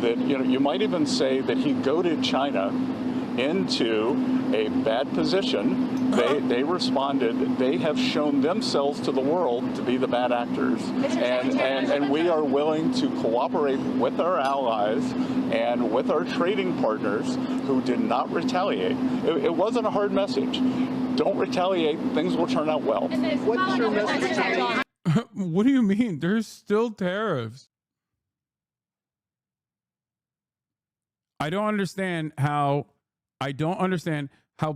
that, you might even say that he goaded China into a bad position. They responded. They have shown themselves to the world to be the bad actors. And we are willing to cooperate with our allies and with our trading partners who did not retaliate. It wasn't a hard message. Don't retaliate. Things will turn out well. What's your message? What do you mean? There's still tariffs. I don't understand how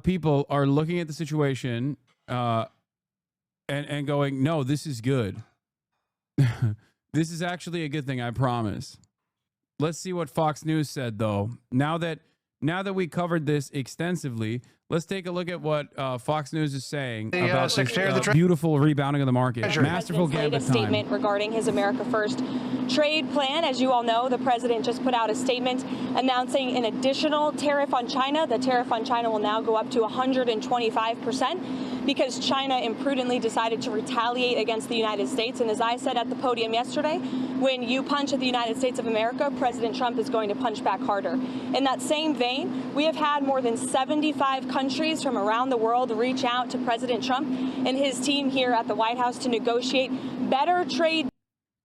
people are looking at the situation and going, no, this is good. This is actually a good thing, I promise. Let's see what Fox News said, though. Now that we covered this extensively, let's take a look at what Fox News is saying about this beautiful rebounding of the market. Masterful gambit time. Statement regarding his America First trade plan. As you all know, the president just put out a statement announcing an additional tariff on China. The tariff on China will now go up to 125% because China imprudently decided to retaliate against the United States. And as I said at the podium yesterday, when you punch at the United States of America, President Trump is going to punch back harder. In that same vein, we have had more than 75 countries from around the world reach out to President Trump and his team here at the White House to negotiate better trade.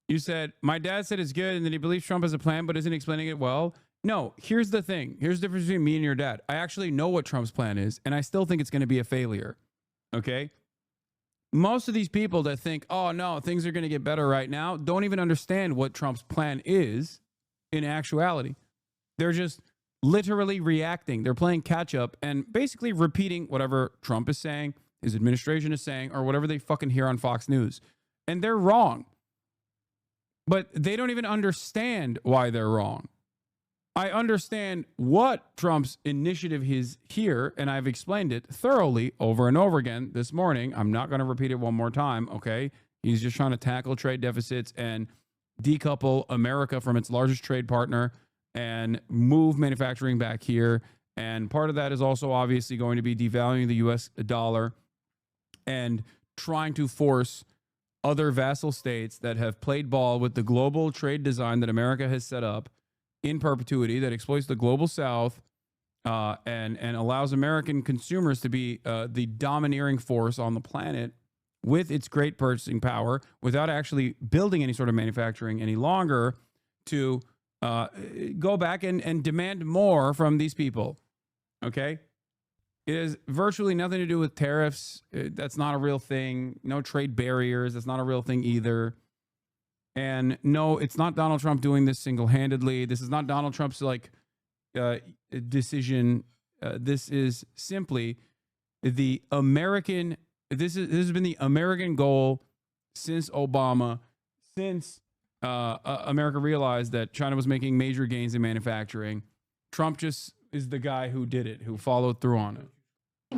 You said, my dad said it's good and that he believes Trump has a plan but isn't explaining it well. No, here's the thing. Here's the difference between me and your dad. I actually know what Trump's plan is, and I still think it's going to be a failure. Okay? Most of these people that think, oh, no, things are going to get better right now, don't even understand what Trump's plan is in actuality. They're just literally reacting. They're playing catch up and basically repeating whatever Trump is saying, his administration is saying, or whatever they fucking hear on Fox News. And they're wrong. But they don't even understand why they're wrong. I understand what Trump's initiative is here, and I've explained it thoroughly over and over again this morning. I'm not going to repeat it one more time, okay? He's just trying to tackle trade deficits and decouple America from its largest trade partner and move manufacturing back here. And part of that is also obviously going to be devaluing the U.S. dollar and trying to force other vassal states that have played ball with the global trade design that America has set up in perpetuity that exploits the global south and allows American consumers to be the domineering force on the planet with its great purchasing power without actually building any sort of manufacturing any longer to go back and demand more from these people. Okay? It has virtually nothing to do with tariffs. That's not a real thing. No trade barriers. That's not a real thing either. And no, it's not Donald Trump doing this single-handedly. This is not Donald Trump's decision. This is simply the American. This has been the American goal since Obama, since America realized that China was making major gains in manufacturing. Trump just is the guy who did it, who followed through on it.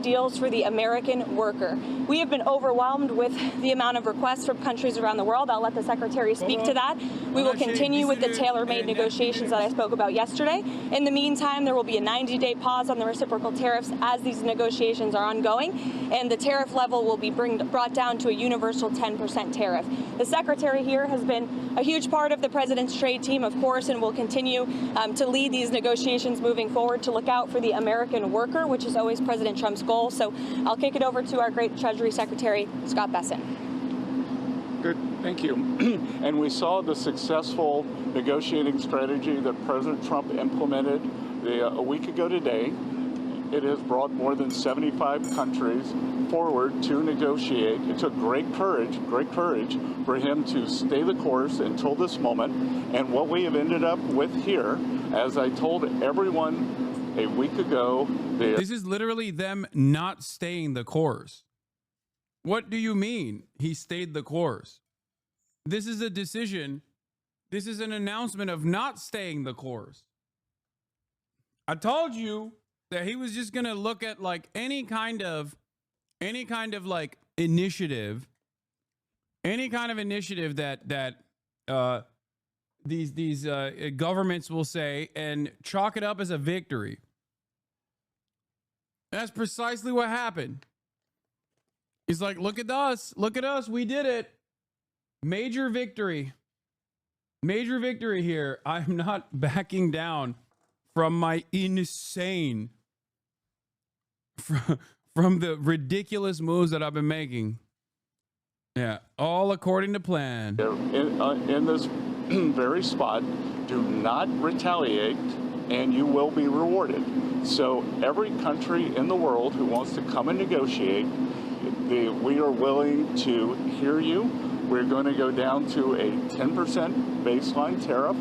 Deals for the American worker. We have been overwhelmed with the amount of requests from countries around the world. I'll let the Secretary speak to that. We will continue with the tailor-made negotiations that I spoke about yesterday. In the meantime, there will be a 90-day pause on the reciprocal tariffs as these negotiations are ongoing, and the tariff level will be brought down to a universal 10% tariff. The Secretary here has been a huge part of the President's trade team, of course, and will continue to lead these negotiations moving forward to look out for the American worker, which is always President Trump's goal. So I'll kick it over to our great Treasury Secretary, Scott Bessent. Good, thank you. And we saw the successful negotiating strategy that President Trump implemented a week ago today. It has brought more than 75 countries forward to negotiate. It took great courage for him to stay the course until this moment. And what we have ended up with here, as I told everyone a week ago, this is literally them not staying the course. What do you mean he stayed the course? This is a decision. This is an announcement of not staying the course. I told you that he was just going to look at like any kind of like initiative, that these governments will say and chalk it up as a victory. That's precisely what happened. He's like, look at us, we did it. Major victory. Major victory here. I'm not backing down from my insane, from the ridiculous moves that I've been making. Yeah, all according to plan. In this very spot, do not retaliate, and you will be rewarded. So every country in the world who wants to come and negotiate, we are willing to hear you. We're going to go down to a 10% baseline tariff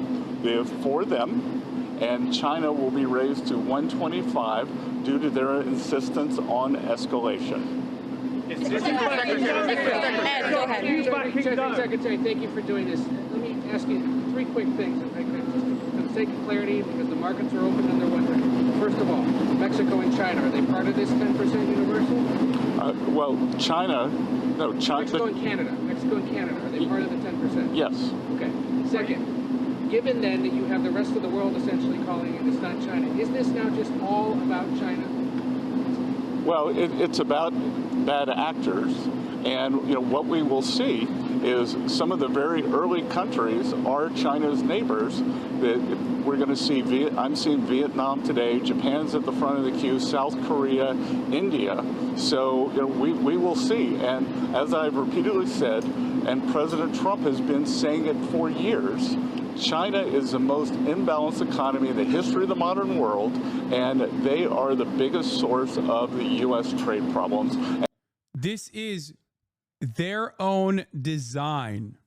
for them, and China will be raised to 125 due to their insistence on escalation. Secretary, thank you for doing this. Let me ask you 3 quick things, if I could, just for the sake of clarity, because the markets are open and they're wondering. First of all, Mexico and China, are they part of this 10% universal? Well, China, no, China. Mexico and Canada, are they part of the 10%? Yes. Okay. Second, given then that you have the rest of the world essentially calling it, it's not China, is this now just all about China? Well, it's about bad actors, and what we will see is some of the very early countries are China's neighbors. That we're going to see. I'm seeing Vietnam today. Japan's at the front of the queue. South Korea, India. So we will see. And as I've repeatedly said, and President Trump has been saying it for years, China is the most imbalanced economy in the history of the modern world, and they are the biggest source of the U.S. trade problems. This is their own design.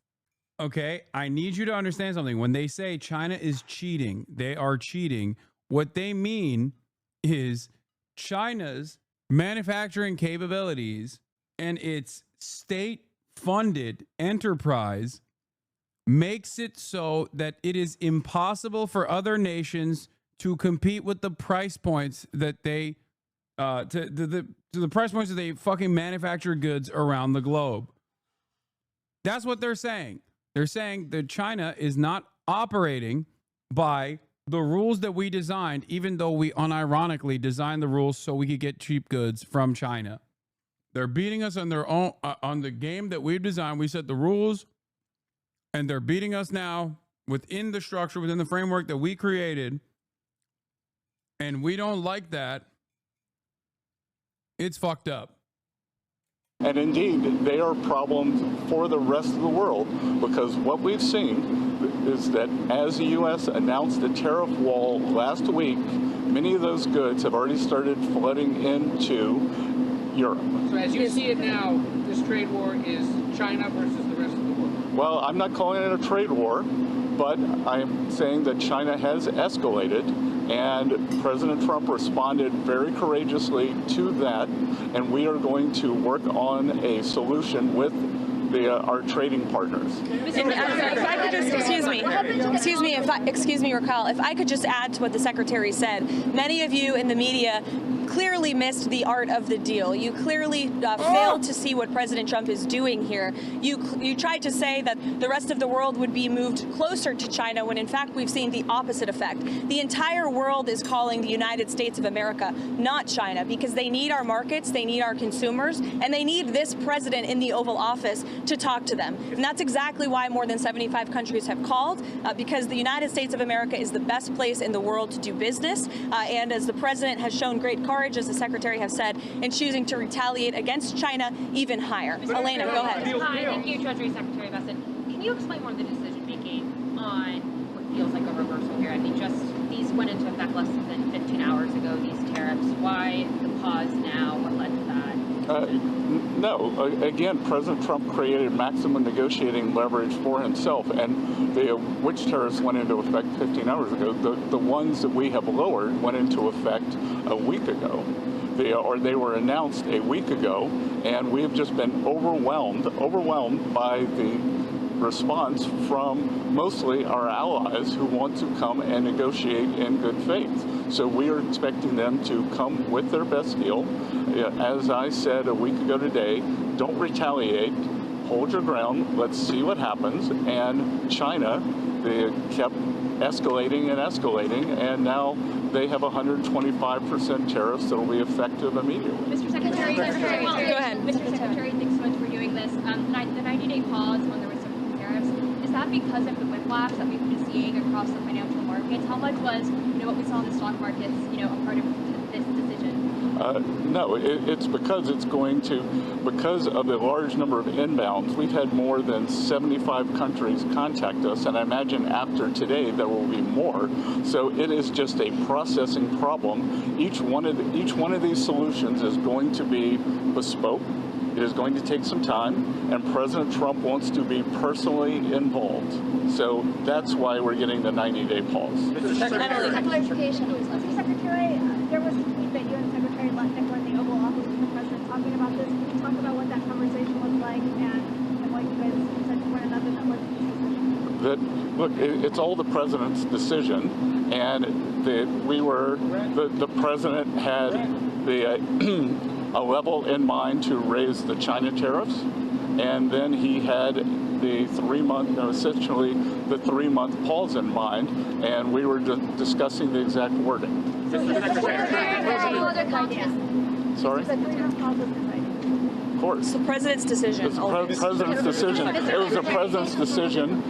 Okay? I need you to understand something. When they say China is cheating, they are cheating. What they mean is China's manufacturing capabilities and its state-funded enterprise makes it so that it is impossible for other nations to compete with the price points that they to the price points that they fucking manufacture goods around the globe. That's what they're saying. They're saying that China is not operating by the rules that we designed, even though we unironically designed the rules so we could get cheap goods from China. They're beating us on their own on the game that we've designed. We set the rules, and they're beating us now within the structure, within the framework that we created. And we don't like that. It's fucked up. And indeed, they are problems for the rest of the world, because what we've seen is that as the U.S. announced the tariff wall last week, many of those goods have already started flooding into Europe. So as you see it now, this trade war is China versus the rest of the world. Well, I'm not calling it a trade war, but I'm saying that China has escalated, and President Trump responded very courageously to that, and we are going to work on a solution with our trading partners. If I could just, excuse me, Raquel, if I could just add to what the Secretary said. Many of you in the media clearly missed the art of the deal. You clearly failed to see what President Trump is doing here. You tried to say that the rest of the world would be moved closer to China when in fact we've seen the opposite effect. The entire world is calling the United States of America, not China, because they need our markets, they need our consumers, and they need this president in the Oval Office to talk to them. And that's exactly why more than 75 countries have called, because the United States of America is the best place in the world to do business. And as the president has shown great courage, as the Secretary has said, in choosing to retaliate against China even higher. Elena, go ahead. Hi, thank you, Treasury Secretary Bessent. Can you explain more of the decision making on what feels like a reversal here? I mean, just these went into effect less than 15 hours ago, these tariffs. Why the pause now? What led to that? No, again, President Trump created maximum negotiating leverage for himself, and which tariffs went into effect 15 hours ago? The ones that we have lowered went into effect a week ago. They were announced a week ago, and we have just been overwhelmed by the response from mostly our allies who want to come and negotiate in good faith. So we are expecting them to come with their best deal. As I said a week ago today, don't retaliate, hold your ground, let's see what happens. And China, they kept escalating and escalating, and now they have 125% tariffs that will be effective immediately. Mr. Secretary, go ahead. Mr. Secretary, thanks so much for doing this. The 90-day pause on the reciprocal tariffs, is that because of the whiplash that we've been seeing across the financial markets? How much was, what we saw in the stock markets, a part of this decision? No, it's because because of the large number of inbounds. We've had more than 75 countries contact us, and I imagine after today there will be more. So it is just a processing problem. Each one of these solutions is going to be bespoke. It is going to take some time, and President Trump wants to be personally involved. So that's why we're getting the 90-day pause. Mr. Clarification. Mr. Secretary, there was a tweet that you and Secretary Lutnick were in the Oval Office with the President talking about this. Can you talk about what that conversation was like and what you guys said to one another that was the decision? Look, it's all the President's decision, and the President had a level in mind to raise the China tariffs, and then he had the 3-month pause in mind, and we were discussing the exact wording. Sorry? Of course. It's the president's decision. It's the president's decision. It was the president's decision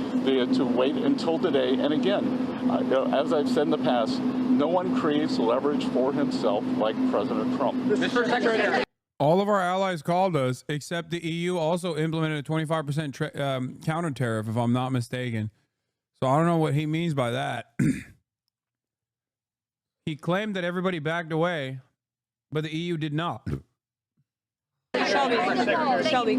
to wait until today. And again, as I've said in the past, no one creates leverage for himself like President Trump. Mr. Secretary. All of our allies called us, except the EU also implemented a 25% counter tariff, if I'm not mistaken. So I don't know what he means by that. He claimed that everybody backed away, but the EU did not. Shelby, go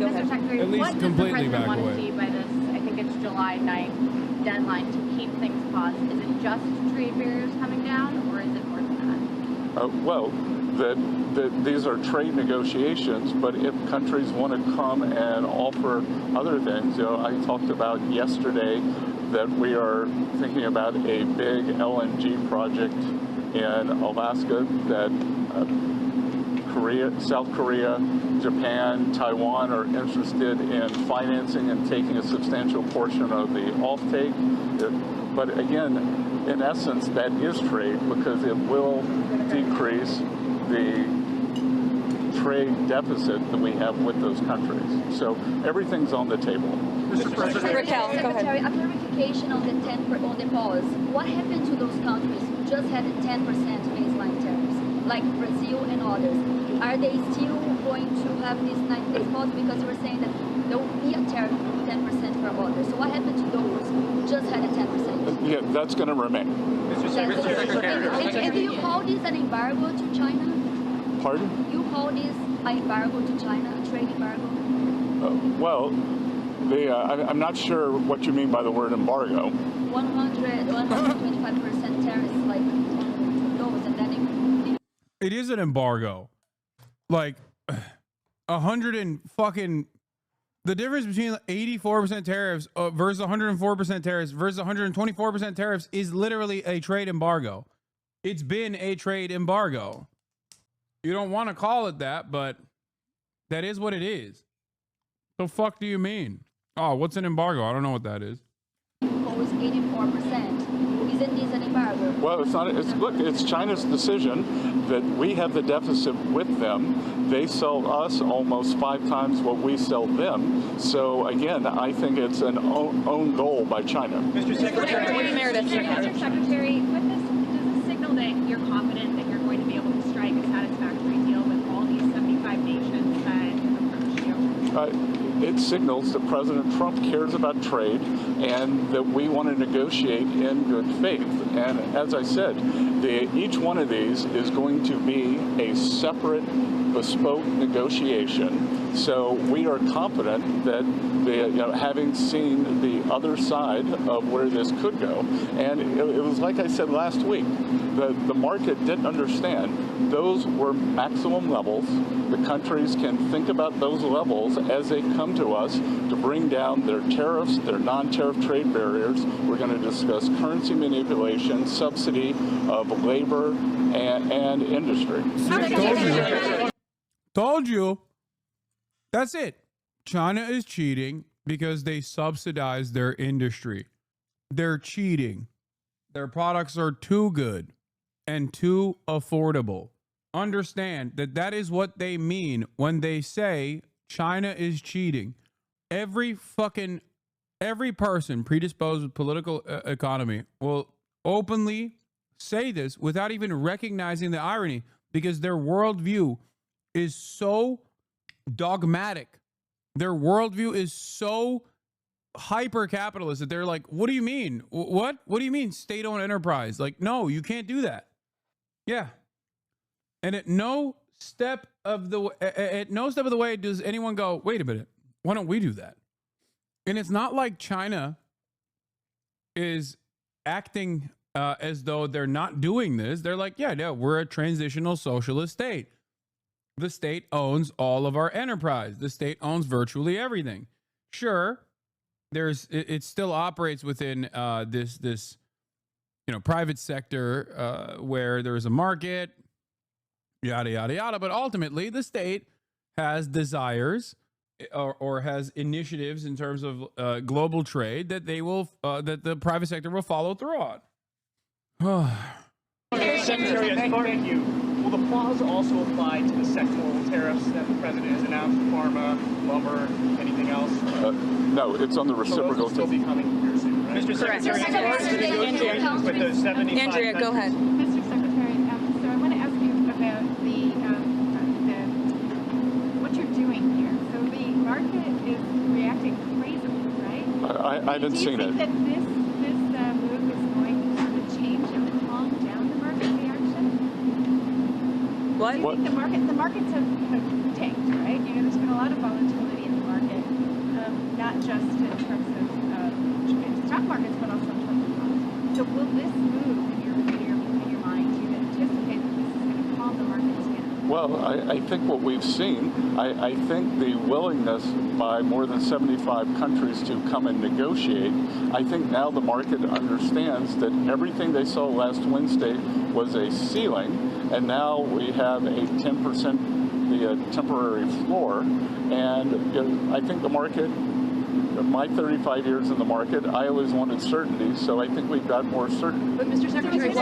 ahead. At least completely back away. What does the President want to see by this, I think it's July 9th deadline to keep things paused? Is it just trade barriers coming down, or is it more than that? These are trade negotiations, but if countries want to come and offer other things, I talked about yesterday that we are thinking about a big LNG project in Alaska that South Korea, Japan, Taiwan are interested in financing and taking a substantial portion of the offtake. But again, in essence, that is trade because it will decrease the trade deficit that we have with those countries. So everything's on the table. Raquel, go ahead. Secretary, a clarification on the pause. What happened to those countries who just had 10% baseline tariffs, like Brazil and others? Are they still going to have this 90-day pause? Because you were saying that there will be a tariff of 10% for others. So what happened to those who just had a 10%? Yeah, that's going to remain. Mr. Secretary. And do you call this an embargo to China? Pardon? You call this an embargo to China, a trade embargo? I'm not sure what you mean by the word embargo. 125% tariffs, like on those, and then It is an embargo. Like 100 and fucking the difference between 84% tariffs versus 104% tariffs versus 124% tariffs is literally a trade embargo. It's been a trade embargo. You don't want to call it that, but that is what it is. The fuck do you mean? Oh, what's an embargo? I don't know what that is. impose 84%. Isn't this an embargo? Well, it's not. It's China's decision that we have the deficit with them. They sell us almost 5 times what we sell them. So again, I think it's an own goal by China. Mr. Secretary. Meredith. Mr. Secretary, with this, does this signal that you're confident that you're going to be able to strike a satisfactory deal with all these 75 nations that have approached you? It signals that President Trump cares about trade and that we want to negotiate in good faith. And as I said, each one of these is going to be a separate, bespoke negotiation. So we are confident that, having seen the other side of where this could go, and it was like I said last week, the market didn't understand. Those were maximum levels. The countries can think about those levels as they come to us to bring down their tariffs, their non-tariff trade barriers. We're going to discuss currency manipulation, subsidy of labor, and industry. Told you. That's it. China is cheating because they subsidize their industry. They're cheating. Their products are too good and too affordable. Understand that is what they mean when they say China is cheating. Every every person predisposed with political economy will openly say this without even recognizing the irony, because their worldview is so dogmatic. Their worldview is so hyper capitalist that they're like, what do you mean? What do you mean state-owned enterprise? Like, no, you can't do that. Yeah. And at no step of the way does anyone go, wait a minute, why don't we do that? And it's not like China is acting as though they're not doing this. They're like, yeah, we're a transitional socialist state. The state owns all of our enterprise. The state owns virtually everything. Sure, it still operates within this private sector where there's a market, yada yada yada. But ultimately, the state has desires or has initiatives in terms of global trade that that the private sector will follow through on. Secretary, thank you. Will the pause also apply to the sectoral tariffs that the president has announced? Pharma, lumber, anything else? No, it's on the reciprocal. So those will still be coming here soon, right? Mr. Secretary, as far as the negotiations with the 75 Andrea, go ahead. Mr. Secretary, so I want to ask you about what you're doing here. So the market is reacting crazily, right? I haven't seen it. Do you think that this move is going to change and calm down the market reaction? What? Do you think the markets have tanked, right? There's been a lot of volatility in the market, not just in terms of stock markets, but also in terms of bonds. So will this move, in your mind, do you anticipate that this is going to calm the markets down? Well, I think what we've seen, I think the willingness by more than 75 countries to come and negotiate, I think now the market understands that everything they saw last Wednesday was a ceiling, and now we have a 10% temporary floor. And I think the market, my 35 years in the market, I always wanted certainty, so I think we've got more certainty. But Mr. Secretary,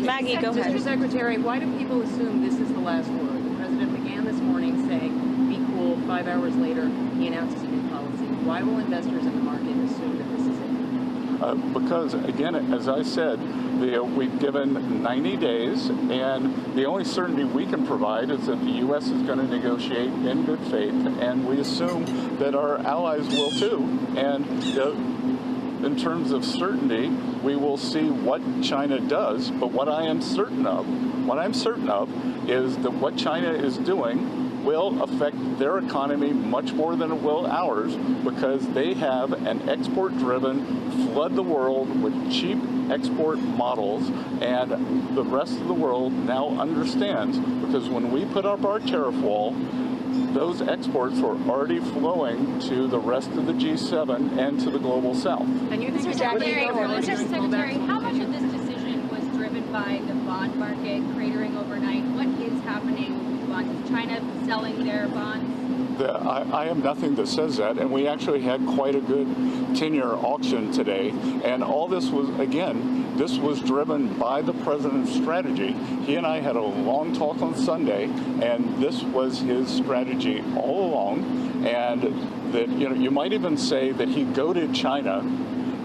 Maggie, go ahead. Mr. Secretary, why do people assume this is the last word? The president began this morning saying, be cool. 5 hours later, he announces a new policy. Why will investors in the market assume that this is it? Because, again, as I said, we've given 90 days, and the only certainty we can provide is that the U.S. is going to negotiate in good faith, and we assume that our allies will too. And in terms of certainty, we will see what China does. But what I'm certain of is that what China is doing will affect their economy much more than it will ours, because they have an export-driven, flood the world with cheap export models, and the rest of the world now understands, because when we put up our tariff wall, those exports were already flowing to the rest of the G7 and to the global South. And you think Mr. Secretary, how much of this decision was driven by the bond market cratering overnight? What is happening with bonds? Is China selling their bonds? I have nothing that says that, and we actually had quite a good 10-year auction today, and all this was, again, this was driven by the president's strategy. He and I had a long talk on Sunday, and this was his strategy all along, and that, you might even say that he goaded China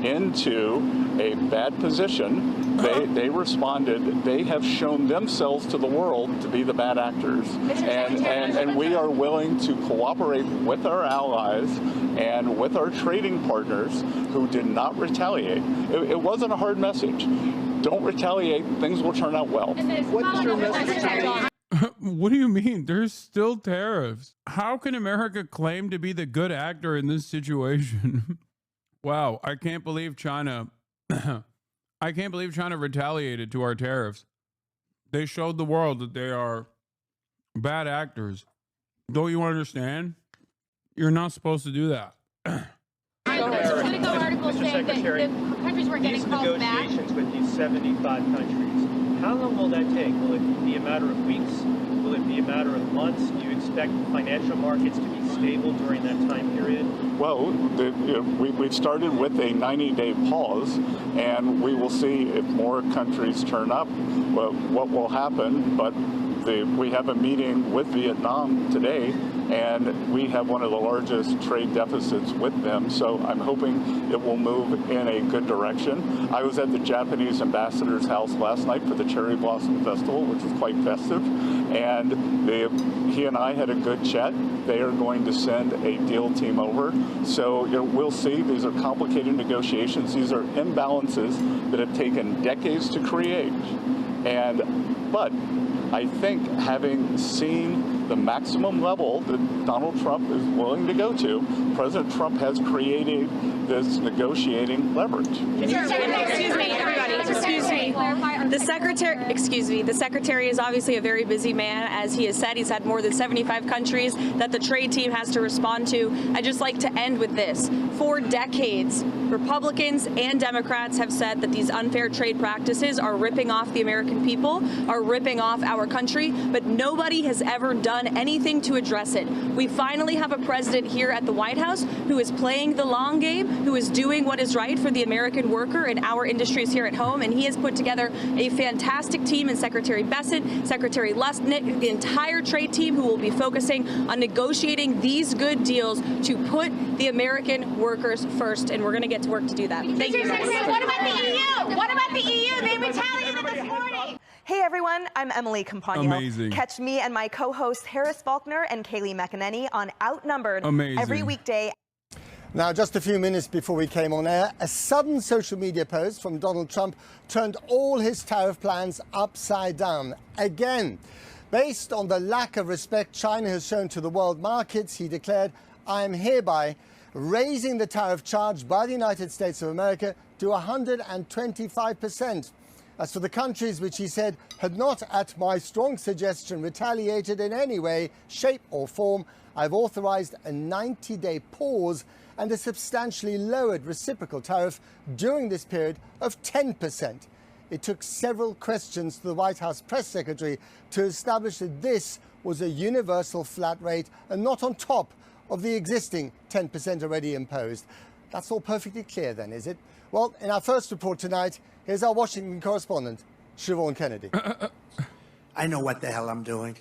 into a bad position. They responded. They have shown themselves to the world to be the bad actors, and we are willing to cooperate with our allies and with our trading partners who did not retaliate. It wasn't a hard message. Don't retaliate. Things will turn out well. What's your message? What do you mean? There's still tariffs. How can America claim to be the good actor in this situation? Wow, I can't believe China retaliated to our tariffs. They showed the world that they are bad actors. Don't you understand? You're not supposed to do that. Political articles saying that the countries were getting called back. These negotiations with these 75 countries, how long will that take? Will it be a matter of weeks? Will it be a matter of months? Do you expect financial markets to be stable during that time period? Well, we've started with a 90-day pause, and we will see if more countries turn up, what will happen. But we have a meeting with Vietnam today, and we have one of the largest trade deficits with them. So I'm hoping it will move in a good direction. I was at the Japanese ambassador's house last night for the Cherry Blossom Festival, which was quite festive, and he and I had a good chat. They are going to send a deal team over. So we'll see. These are complicated negotiations. These are imbalances that have taken decades to create. But I think having seen the maximum level that Donald Trump is willing to go to, President Trump has created this negotiating leverage. Excuse me, everybody. Excuse me. The secretary is obviously a very busy man, as he has said. He's had more than 75 countries that the trade team has to respond to. I'd just like to end with this. For decades, Republicans and Democrats have said that these unfair trade practices are ripping off the American people, are ripping off our country, but nobody has ever done anything to address it. We finally have a president here at the White House who is playing the long game, who is doing what is right for the American worker and our industries here at home, and he has put together a fantastic team in Secretary Bessent, Secretary Lustnick, the entire trade team, who will be focusing on negotiating these good deals to put the American workers first, and we're going to get to work to do that. Thank you. What about the EU? What about the EU? They retaliated this morning. Hey everyone, I'm Emily Compagno. Amazing. Catch me and my co-hosts Harris Faulkner and Kaylee McEnany on Outnumbered every weekday. Now, just a few minutes before we came on air, a sudden social media post from Donald Trump turned all his tariff plans upside down again. Based on the lack of respect China has shown to the world markets, he declared, "I am hereby raising the tariff charge by the United States of America to 125%. As for the countries which he said had not, at my strong suggestion, retaliated in any way, shape or form, I've authorized a 90-day pause and a substantially lowered reciprocal tariff during this period of 10%. It took several questions to the White House press secretary to establish that this was a universal flat rate and not on top of the existing 10% already imposed. That's all perfectly clear then, is it? Well, in our first report tonight, here's our Washington correspondent, Siobhan Kennedy. I know what the hell I'm doing.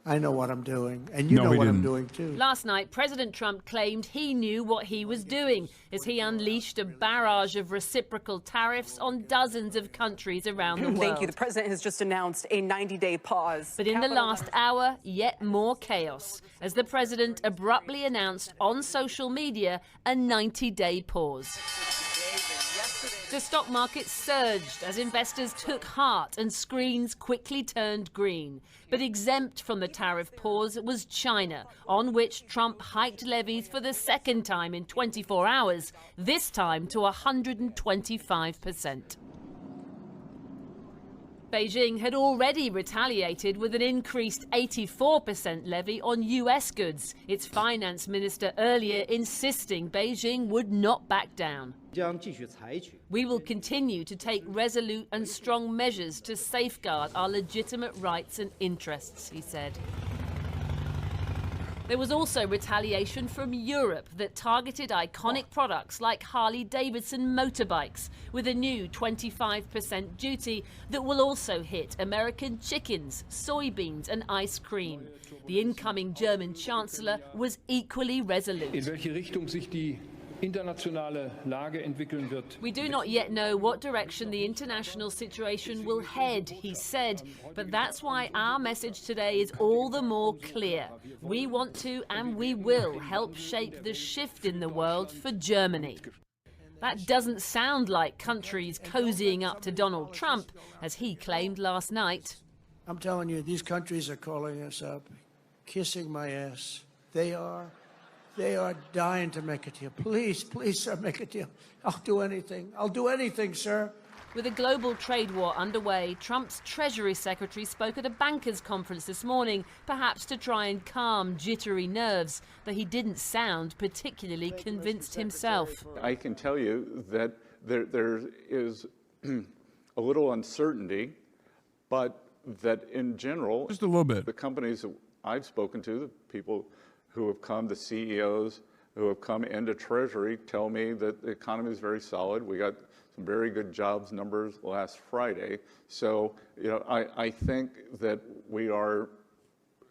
I know what I'm doing, and you know what I'm doing too. Last night, President Trump claimed he knew what he was doing as he unleashed a barrage of reciprocal tariffs on dozens of countries around the world. Thank you. The president has just announced a 90-day pause. But in the last hour, yet more chaos, as the president abruptly announced on social media a 90-day pause. The stock market surged as investors took heart and screens quickly turned green. But exempt from the tariff pause was China, on which Trump hiked levies for the second time in 24 hours, this time to 125%. Beijing had already retaliated with an increased 84% levy on US goods, its finance minister earlier insisting Beijing would not back down. We will continue to take resolute and strong measures to safeguard our legitimate rights and interests, he said. There was also retaliation from Europe that targeted iconic products like Harley-Davidson motorbikes with a new 25% duty that will also hit American chickens, soybeans and ice cream. The incoming German Chancellor was equally resolute. We do not yet know what direction the international situation will head, he said, but that's why our message today is all the more clear. We want to and we will help shape the shift in the world for Germany. That doesn't sound like countries cozying up to Donald Trump, as he claimed last night. I'm telling you, these countries are calling us up, kissing my ass. They are dying to make a deal. Please, please, sir, make a deal. I'll do anything. I'll do anything, sir. With a global trade war underway, Trump's Treasury Secretary spoke at a bankers' conference this morning, perhaps to try and calm jittery nerves, but he didn't sound particularly convinced himself. I can tell you that there is a little uncertainty, but that in general, just a little bit, the companies that I've spoken to, the people who have come, the CEOs who have come into Treasury, tell me that the economy is very solid. We got some very good jobs numbers last Friday. So, I think that we are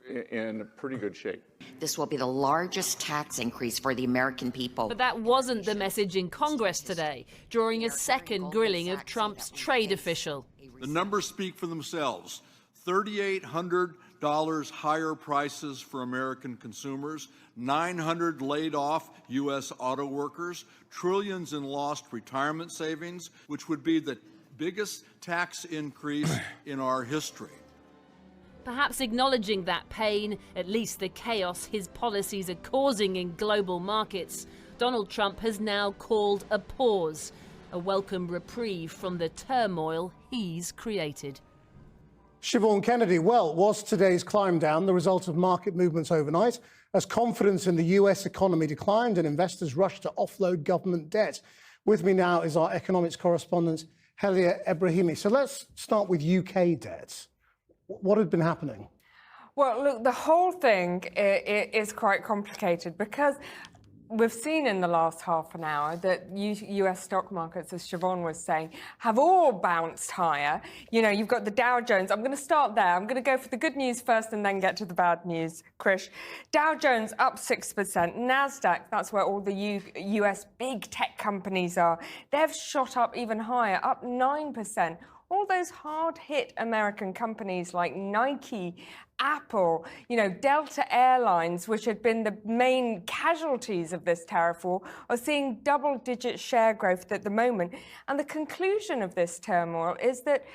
in pretty good shape. This will be the largest tax increase for the American people. But that wasn't the message in Congress today, during a second grilling of Trump's trade official. The numbers speak for themselves. $3,800 higher prices for American consumers, 900 laid off U.S. auto workers, trillions in lost retirement savings, which would be the biggest tax increase in our history. Perhaps acknowledging that pain, at least the chaos his policies are causing in global markets, Donald Trump has now called a pause, a welcome reprieve from the turmoil he's created. Siobhan Kennedy, well, was today's climb down the result of market movements overnight as confidence in the US economy declined and investors rushed to offload government debt? With me now is our economics correspondent, Helia Ebrahimi. So let's start with UK debt. What had been happening? Well, look, the whole thing is quite complicated because we've seen in the last half an hour that US stock markets, as Siobhan was saying, have all bounced higher. You know, you've got the Dow Jones. I'm going to start there. I'm going to go for the good news first and then get to the bad news, Krish. Dow Jones up 6%. NASDAQ, that's where all the US big tech companies are. They've shot up even higher, up 9%. All those hard-hit American companies like Nike, Apple, you know, Delta Airlines, which had been the main casualties of this tariff war, are seeing double-digit share growth at the moment. And the conclusion of this turmoil is that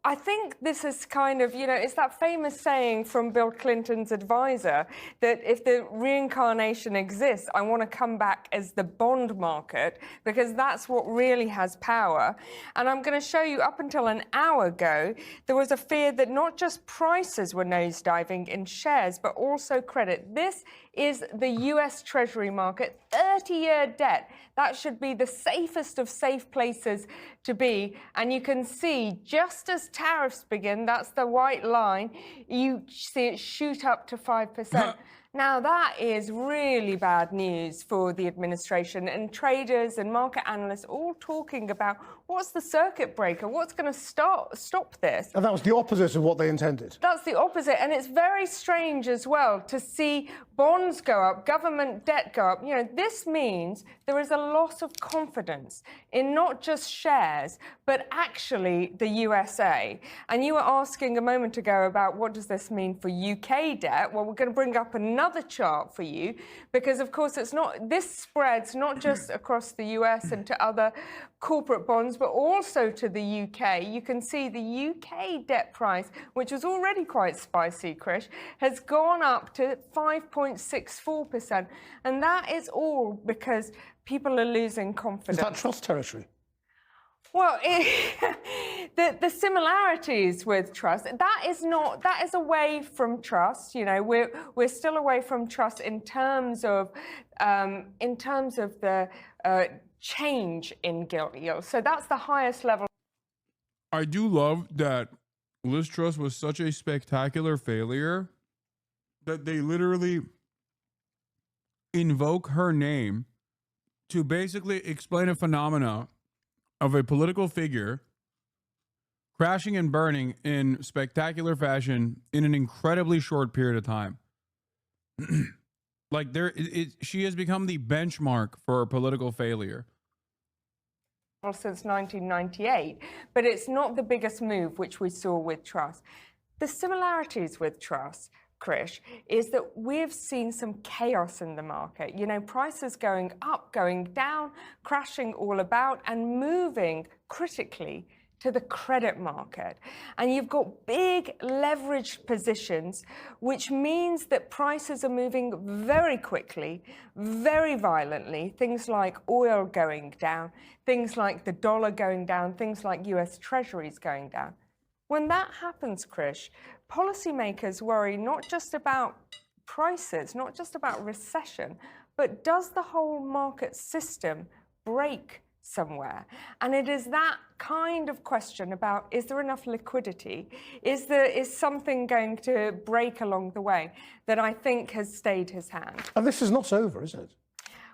I think this is kind of, you know, it's that famous saying from Bill Clinton's advisor that if the reincarnation exists, I want to come back as the bond market because that's what really has power. And I'm going to show you up until an hour ago, there was a fear that not just prices were nosediving in shares, but also credit. This is the US Treasury market, 30-year debt. That should be the safest of safe places to be. And you can see just as tariffs begin, that's the white line, you see it shoot up to 5%. Now, that is really bad news for the administration and traders and market analysts all talking about what's the circuit breaker, what's going to stop this. And that was the opposite of what they intended. That's the opposite. And it's very strange as well to see bonds go up, government debt go up. You know, this means there is a loss of confidence in not just shares, but actually the USA. And you were asking a moment ago about what does this mean for UK debt? Well, we're going to bring up another chart for you because, of course, it's not, this spreads not just across the US and to other corporate bonds, but also to the UK. You can see the UK debt price, which was already quite spicy, Krish, has gone up to 5.64%. And that is all because people are losing confidence. Is that trust territory? Well, the similarities with trust, that is away from trust. You know, we're still away from trust in terms of the change in gilt yield. So that's the highest level. I do love that Liz Truss was such a spectacular failure that they literally invoke her name to basically explain a phenomena of a political figure crashing and burning in spectacular fashion in an incredibly short period of time. Like she has become the benchmark for political failure. Since 1998, but it's not the biggest move which we saw with Truss. The similarities with Truss, Krish, is that we've seen some chaos in the market. You know, prices going up, going down, crashing all about, and moving critically to the credit market. And you've got big leveraged positions, which means that prices are moving very quickly, very violently. Things like oil going down, things like the dollar going down, things like US Treasuries going down. When that happens, Krish, policymakers worry not just about prices, not just about recession, but does the whole market system break somewhere? And it is that kind of question about, is there enough liquidity? Is something going to break along the way that I think has stayed his hand? And this is not over, is it?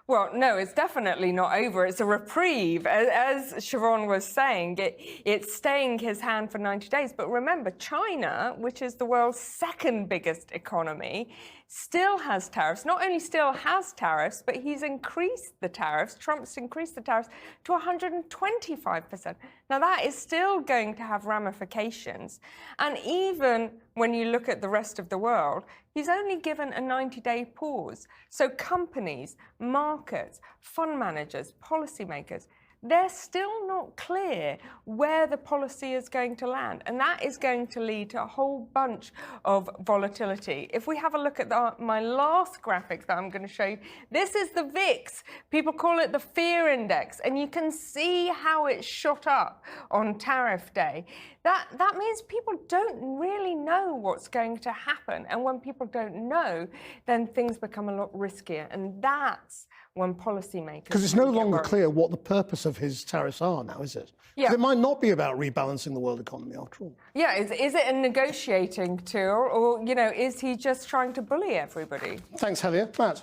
Well, no, it's definitely not over. It's a reprieve. As Siobhan was saying, it's staying his hand for 90 days. But remember, China, which is the world's second biggest economy, still has tariffs. Not only still has tariffs, but he's increased the tariffs. Trump's increased the tariffs to 125%. Now, that is still going to have ramifications. And even when you look at the rest of the world, he's only given a 90-day pause. So companies, markets, fund managers, policymakers, they're still not clear where the policy is going to land. And that is going to lead to a whole bunch of volatility. If we have a look at my last graphic that I'm going to show you, this is the VIX. People call it the fear index. And you can see how it shot up on tariff day. That means people don't really know what's going to happen. And when people don't know, then things become a lot riskier. And that's when policymakers... Because it's no longer clear what the purpose of his tariffs are now, is it? Yeah. It might not be about rebalancing the world economy after all. Yeah, is it a negotiating tool, or, you know, is he just trying to bully everybody? Thanks, Helia. Matt?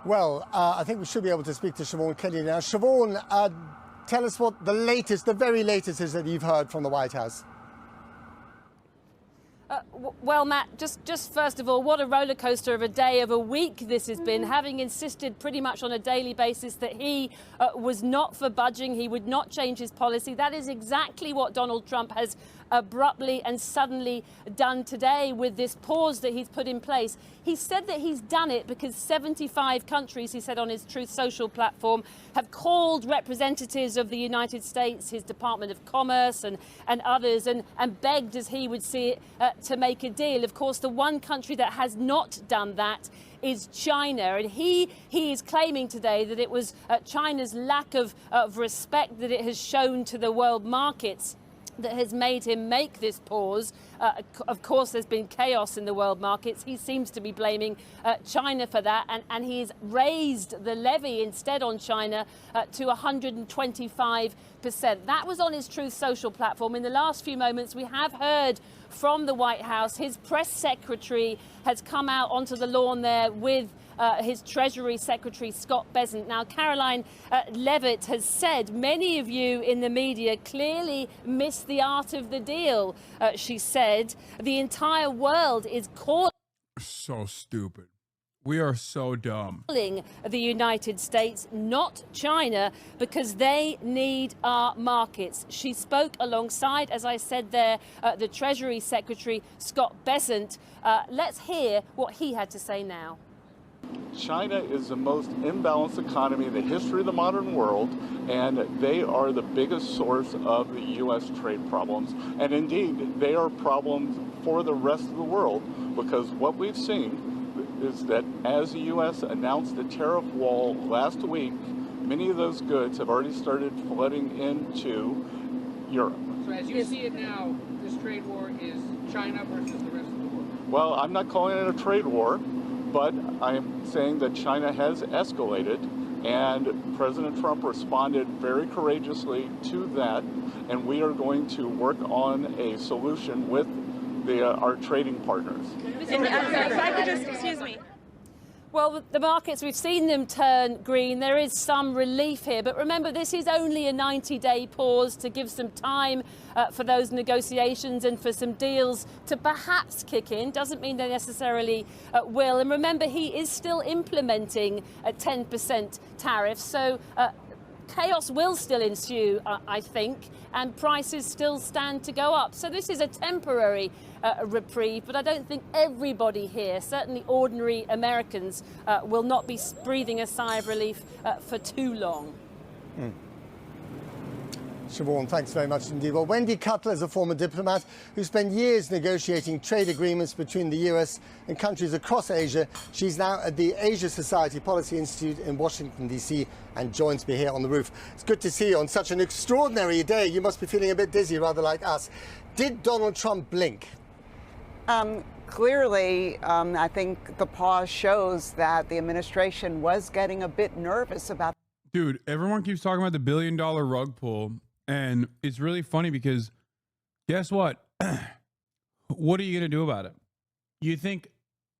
Well, I think we should be able to speak to Siobhan Kennedy now. Siobhan, tell us what the latest, the very latest is that you've heard from the White House. Well, Matt, just first of all, what a roller coaster of a day, of a week this has been, having insisted pretty much on a daily basis that he was not for budging, he would not change his policy. That is exactly what Donald Trump has abruptly and suddenly done today with this pause that he's put in place. He said that he's done it because 75 countries, he said on his Truth Social platform, have called representatives of the United States, his Department of Commerce and others, and begged, as he would see it, to make a deal. Of course, the one country that has not done that is China, and he is claiming today that it was China's lack of respect that it has shown to the world markets that has made him make this pause. Of course, there's been chaos in the world markets. He seems to be blaming China for that, and he's raised the levy instead on China to 125%. That was on his Truth Social platform. In the last few moments, we have heard from the White House. His press secretary has come out onto the lawn there with his Treasury Secretary, Scott Bessent. Now, Caroline Levitt has said many of you in the media clearly missed the art of the deal. She said the entire world is calling. So stupid. We are so dumb. The United States, not China, because they need our markets. She spoke alongside, as I said there, the Treasury Secretary, Scott Bessent. Let's hear what he had to say now. China is the most imbalanced economy in the history of the modern world, and they are the biggest source of the U.S. trade problems. And indeed, they are problems for the rest of the world, because what we've seen is that as the U.S. announced the tariff wall last week, many of those goods have already started flooding into Europe. So as you see it now, this trade war is China versus the rest of the world. Well, I'm not calling it a trade war, but I'm saying that China has escalated, and President Trump responded very courageously to that, and we are going to work on a solution with our trading partners. If I could just, excuse me. Well, the markets, we've seen them turn green. There is some relief here. But remember, this is only a 90-day pause to give some time for those negotiations and for some deals to perhaps kick in. Doesn't mean they necessarily will. And remember, he is still implementing a 10% tariff. So chaos will still ensue, I think, and prices still stand to go up. So this is a temporary reprieve, but I don't think everybody here, certainly ordinary Americans, will not be breathing a sigh of relief for too long. Siobhan, thanks very much indeed. Well, Wendy Cutler is a former diplomat who spent years negotiating trade agreements between the US and countries across Asia. She's now at the Asia Society Policy Institute in Washington, D.C., and joins me here on the roof. It's good to see you on such an extraordinary day. You must be feeling a bit dizzy, rather like us. Did Donald Trump blink? Clearly, I think the pause shows that the administration was getting a bit nervous about. Dude, everyone keeps talking about the $1 billion rug pull. And it's really funny because guess what? What are you going to do about it? You think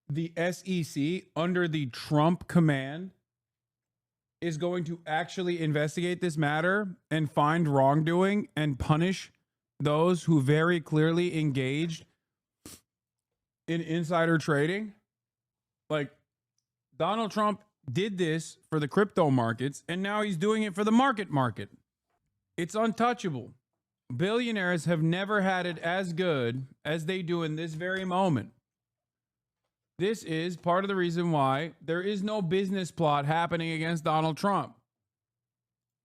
the SEC under the Trump command is going to actually investigate this matter and find wrongdoing and punish those who very clearly engaged in insider trading. Like, Donald Trump did this for the crypto markets, and now he's doing it for the market. It's untouchable. Billionaires have never had it as good as they do in this very moment. This is part of the reason why there is no business plot happening against Donald Trump.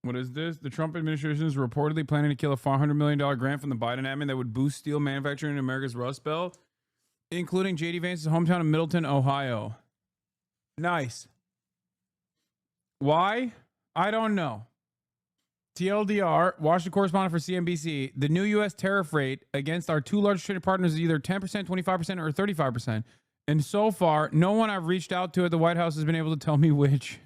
What is this? The Trump administration is reportedly planning to kill a $400 million grant from the Biden admin that would boost steel manufacturing in America's Rust Belt, including J.D. Vance's hometown of Middleton, Ohio. Nice. Why? I don't know. TLDR, Washington correspondent for CNBC, the new U.S. tariff rate against our two largest trading partners is either 10%, 25%, or 35%. And so far, no one I've reached out to at the White House has been able to tell me which.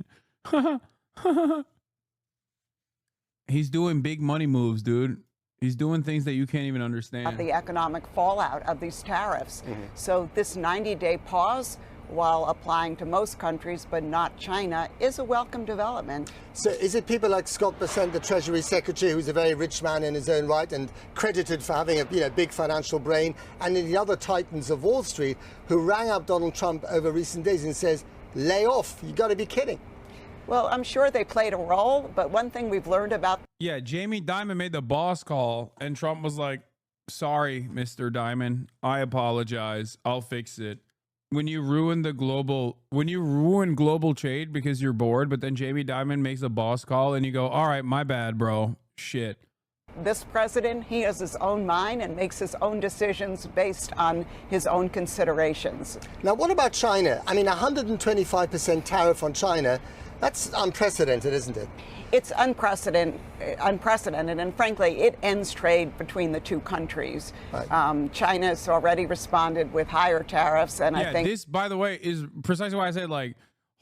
He's doing big money moves, dude. He's doing things that you can't even understand. The economic fallout of these tariffs. So this 90-day pause, while applying to most countries but not China, is a welcome development. So is it people like Scott Bessent, the Treasury Secretary, who's a very rich man in his own right and credited for having a big financial brain, and the other titans of Wall Street who rang up Donald Trump over recent days and says, lay off, you got to be kidding? Well, I'm sure they played a role, but one thing we've learned about... Yeah, Jamie Dimon made the boss call, and Trump was like, sorry, Mr. Dimon, I apologize, I'll fix it. When you ruin global trade because you're bored, but then Jamie Dimon makes a boss call and you go, all right, my bad, bro. Shit. This president, he has his own mind and makes his own decisions based on his own considerations. Now, what about China? I mean, 125% tariff on China, that's unprecedented, isn't it? It's unprecedented, and frankly, it ends trade between the two countries. Right. China's already responded with higher tariffs, and I think this, by the way, is precisely why I said like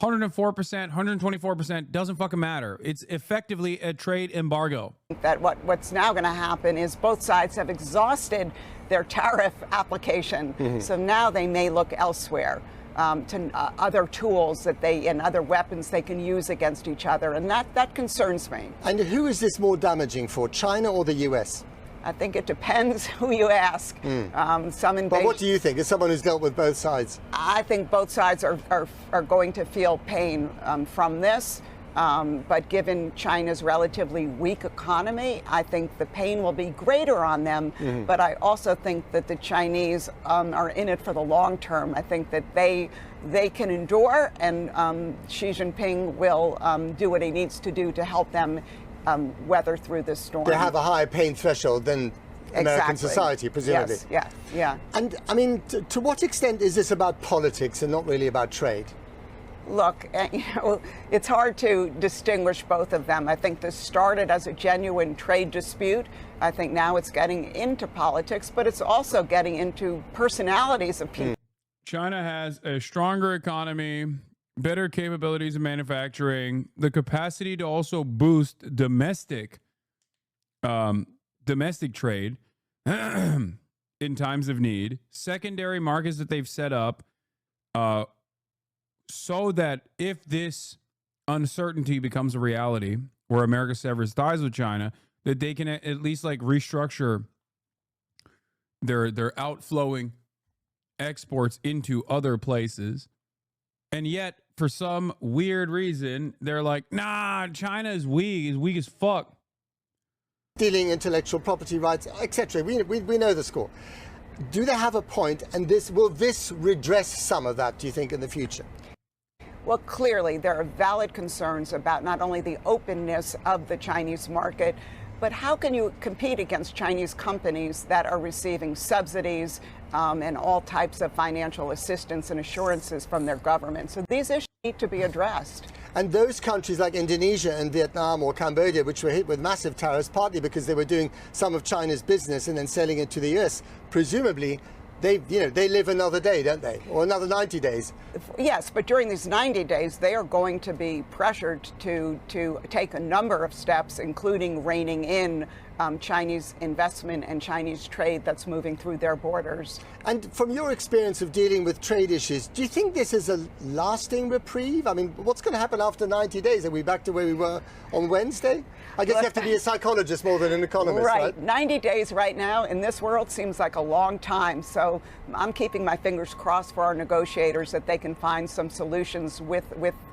104%, 124% doesn't fucking matter. It's effectively a trade embargo. That what's now going to happen is both sides have exhausted their tariff application, so now they may look elsewhere. To other tools and other weapons they can use against each other, and that concerns me. And who is this more damaging for, China or the U.S.? I think it depends who you ask. But what do you think, as someone who's dealt with both sides? I think both sides are going to feel pain from this. But given China's relatively weak economy, I think the pain will be greater on them. But I also think that the Chinese are in it for the long term. I think that they can endure, and Xi Jinping will do what he needs to do to help them weather through this storm. They have a higher pain threshold than American society, presumably. Yes, yeah. And I mean, to what extent is this about politics and not really about trade? Look, it's hard to distinguish both of them. I think this started as a genuine trade dispute. I think now it's getting into politics, but it's also getting into personalities of people. China has a stronger economy, better capabilities of manufacturing, the capacity to also boost domestic trade in times of need, secondary markets that they've set up, so that if this uncertainty becomes a reality, where America severs ties with China, that they can at least like restructure their outflowing exports into other places. And yet, for some weird reason, they're like, nah, China is weak as fuck. Stealing intellectual property rights, etc. We know the score. Do they have a point, and will this redress some of that, do you think, in the future? Well, clearly, there are valid concerns about not only the openness of the Chinese market, but how can you compete against Chinese companies that are receiving subsidies and all types of financial assistance and assurances from their government? So these issues need to be addressed. And those countries like Indonesia and Vietnam or Cambodia, which were hit with massive tariffs, partly because they were doing some of China's business and then selling it to the US, presumably they live another day, don't they? Or another 90 days. Yes, but during these 90 days, they are going to be pressured to take a number of steps, including reining in Chinese investment and Chinese trade that's moving through their borders. And from your experience of dealing with trade issues, do you think this is a lasting reprieve? I mean, what's going to happen after 90 days? Are we back to where we were on Wednesday? I guess you have to be a psychologist more than an economist, right? 90 days right now in this world seems like a long time. So I'm keeping my fingers crossed for our negotiators that they can find some solutions with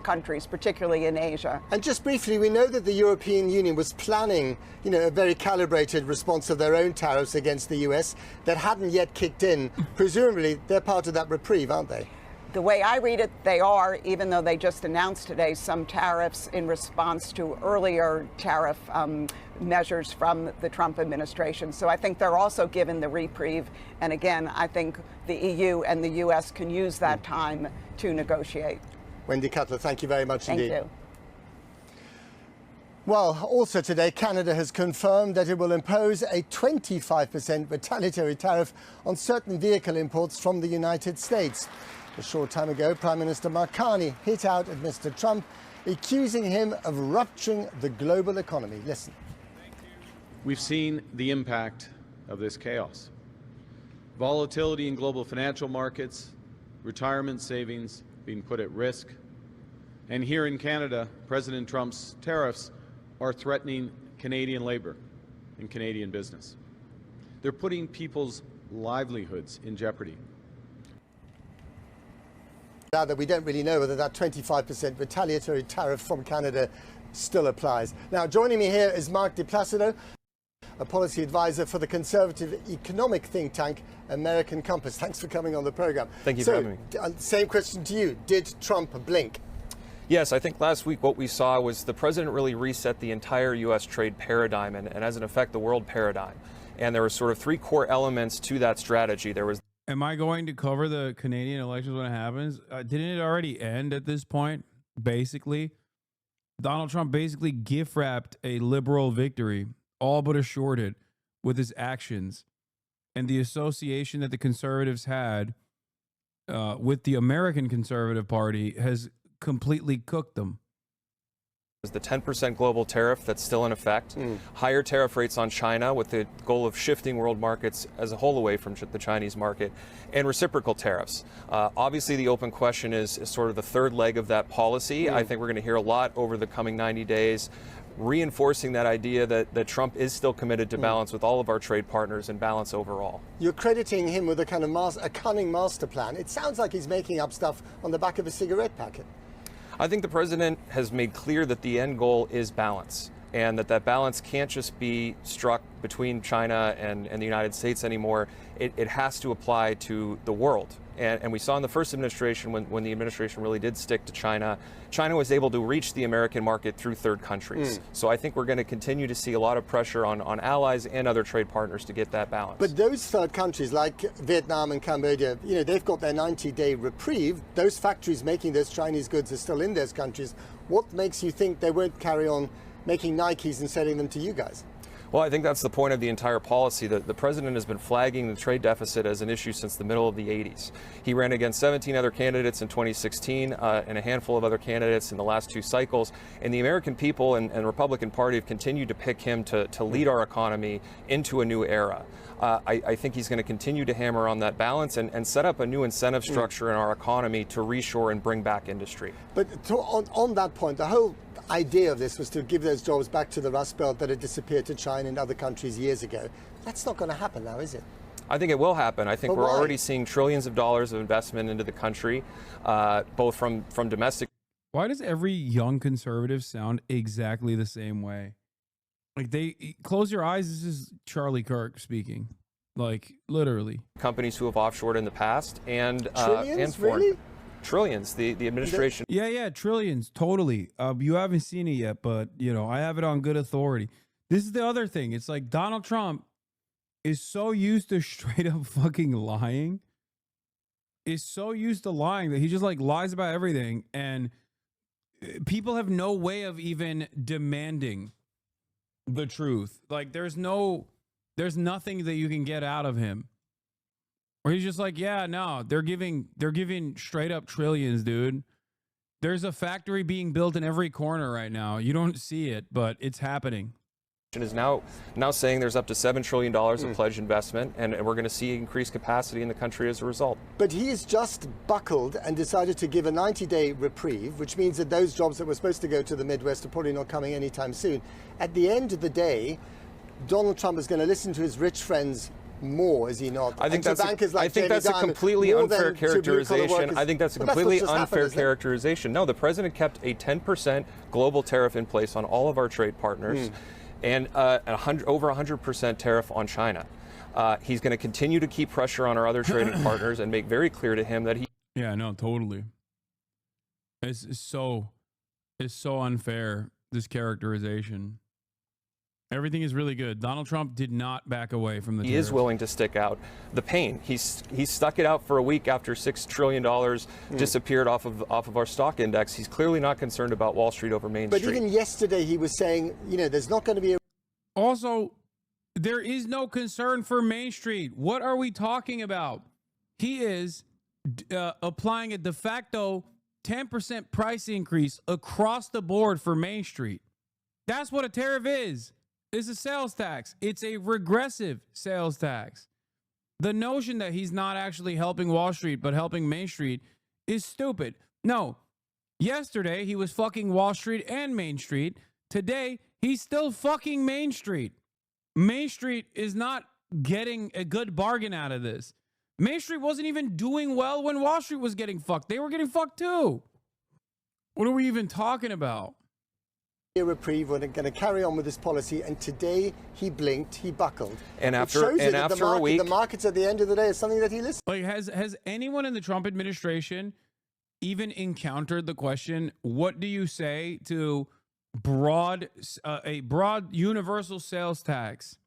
countries, particularly in Asia. And just briefly, we know that the European Union was planning, a very calibrated response of their own tariffs against the US that hadn't yet kicked in. Presumably, they're part of that reprieve, aren't they? The way I read it, they are, even though they just announced today some tariffs in response to earlier tariff measures from the Trump administration. So I think they're also given the reprieve. And again, I think the EU and the US can use that time to negotiate. Wendy Cutler, thank you very much indeed. Thank you. Well, also today, Canada has confirmed that it will impose a 25% retaliatory tariff on certain vehicle imports from the United States. A short time ago, Prime Minister Mark Carney hit out at Mr. Trump, accusing him of rupturing the global economy. Listen. We've seen the impact of this chaos. Volatility in global financial markets, retirement savings being put at risk. And here in Canada, President Trump's tariffs are threatening Canadian labor and Canadian business. They're putting people's livelihoods in jeopardy. Now that we don't really know whether that 25% retaliatory tariff from Canada still applies. Now, joining me here is Mark DePlacido, a policy advisor for the conservative economic think tank American Compass. Thanks for coming on the program. Thank you for having me. Same question to you. Did Trump blink? Yes, I think last week what we saw was the president really reset the entire U.S. trade paradigm and as an effect, the world paradigm. And there were sort of three core elements to that strategy. There was. Am I going to cover the Canadian elections when it happens? Didn't it already end at this point? Basically, Donald Trump basically gift wrapped a liberal victory, all but assured it with his actions. And the association that the conservatives had with the American Conservative Party has completely cooked them. The 10% global tariff that's still in effect, higher tariff rates on China with the goal of shifting world markets as a whole away from the Chinese market, and reciprocal tariffs. Obviously, the open question is sort of the third leg of that policy. I think we're going to hear a lot over the coming 90 days, reinforcing that idea that Trump is still committed to balance with all of our trade partners and balance overall. You're crediting him with a kind of a cunning master plan. It sounds like he's making up stuff on the back of a cigarette packet. I think the president has made clear that the end goal is balance, and that balance can't just be struck between China and the United States anymore. It has to apply to the world. And we saw in the first administration, when the administration really did stick to China, China was able to reach the American market through third countries. So I think we're going to continue to see a lot of pressure on allies and other trade partners to get that balance. But those third countries like Vietnam and Cambodia, they've got their 90-day reprieve. Those factories making those Chinese goods are still in those countries. What makes you think they won't carry on making Nikes and selling them to you guys? Well, I think that's the point of the entire policy. The president has been flagging the trade deficit as an issue since the middle of the 80s. He ran against 17 other candidates in 2016 and a handful of other candidates in the last two cycles. And the American people and Republican Party have continued to pick him to lead our economy into a new era. I think he's going to continue to hammer on that balance and set up a new incentive structure in our economy to reshore and bring back industry. But on that point, the whole idea of this was to give those jobs back to the Rust Belt that had disappeared to China and other countries years ago. That's not going to happen now, is it? I think it will happen. I think we're already seeing trillions of dollars of investment into the country, both from domestic. Why does every young conservative sound exactly the same way? Like, they close your eyes. This is Charlie Kirk speaking. Like, literally. Companies who have offshored in the past and trillions, foreign. really? Trillions. The administration. Yeah, trillions. Totally. You haven't seen it yet, but I have it on good authority. This is the other thing. It's like Donald Trump is so used to straight up fucking lying. Is so used to lying that he just like lies about everything, and people have no way of even demanding the truth. Like there's nothing that you can get out of him. Or he's just like, yeah, no, they're giving straight up trillions, dude. There's a factory being built in every corner right now. You don't see it, but it's happening. is now saying there's up to $7 trillion of pledged investment, and we're going to see increased capacity in the country as a result. But he has just buckled and decided to give a 90-day reprieve, which means that those jobs that were supposed to go to the Midwest are probably not coming anytime soon. At the end of the day, Donald Trump is going to listen to his rich friends more, is he not? I think that's a completely unfair characterization. I think that's a completely unfair characterization. No, the president kept a 10% global tariff in place on all of our trade partners. And over 100% tariff on China. He's going to continue to keep pressure on our other trading partners and make very clear to him that he... Yeah, no, totally. It's so unfair, this characterization. Everything is really good. Donald Trump did not back away from the He tariffs. is willing to stick out the pain. He stuck it out for a week after $6 trillion disappeared off of our stock index. He's clearly not concerned about Wall Street over Main Street. But even yesterday he was saying, you know, there's not going to be a... Also, there is no concern for Main Street. What are we talking about? He is applying a de facto 10% price increase across the board for Main Street. That's what a tariff is. It's a sales tax. It's a regressive sales tax. The notion that he's not actually helping Wall Street but helping Main Street is stupid. No. Yesterday, he was fucking Wall Street and Main Street. Today, he's still fucking Main Street. Main Street is not getting a good bargain out of this. Main Street wasn't even doing well when Wall Street was getting fucked. They were getting fucked too. What are we even talking about? A reprieve. We're going to carry on with this policy, and today he blinked, he buckled. And after a week, the markets at the end of the day is something that he listened. Like, has anyone in the Trump administration even encountered the question, what do you say to a broad universal sales tax,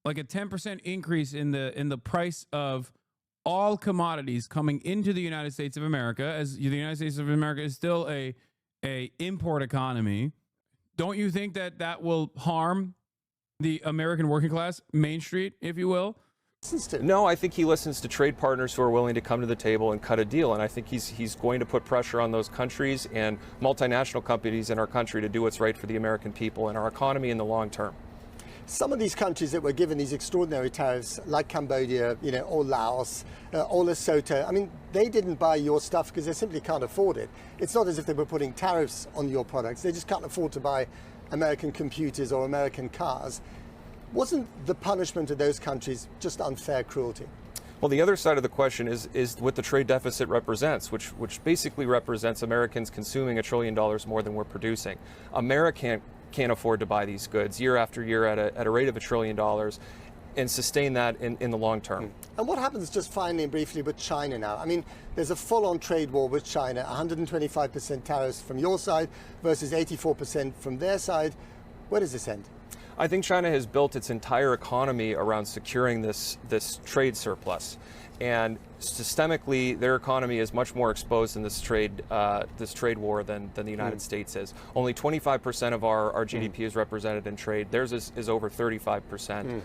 like a 10% increase in the price of all commodities coming into the United States of America, as the United States of America is still a import economy? Don't you think that will harm the American working class, Main Street, if you will? No, I think he listens to trade partners who are willing to come to the table and cut a deal. And I think he's going to put pressure on those countries and multinational companies in our country to do what's right for the American people and our economy in the long term. Some of these countries that were given these extraordinary tariffs, like Cambodia, you know, or Laos, or Lesotho, I mean, they didn't buy your stuff because they simply can't afford it. It's not as if they were putting tariffs on your products. They just can't afford to buy American computers or American cars. Wasn't the punishment of those countries just unfair cruelty? Well, the other side of the question is what the trade deficit represents, which basically represents Americans consuming $1 trillion more than we're producing. America can't afford to buy these goods year after year at a rate of $1 trillion and sustain that in the long term. And what happens, just finally and briefly, with China now? I mean, there's a full-on trade war with China, 125% tariffs from your side versus 84% from their side. Where does this end? I think China has built its entire economy around securing this trade surplus. And systemically, their economy is much more exposed in this trade war than the United States is. Only 25% of our GDP is represented in trade. Theirs is over 35%.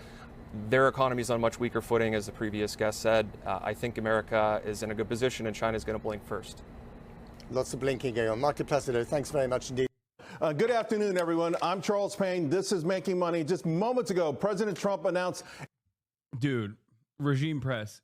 Their economy is on much weaker footing, as the previous guest said. I think America is in a good position, and China is going to blink first. Lots of blinking going on. Mark DePlacido, thanks very much indeed. Good afternoon, everyone. I'm Charles Payne. This is Making Money. Just moments ago, President Trump announced... Dude, regime press.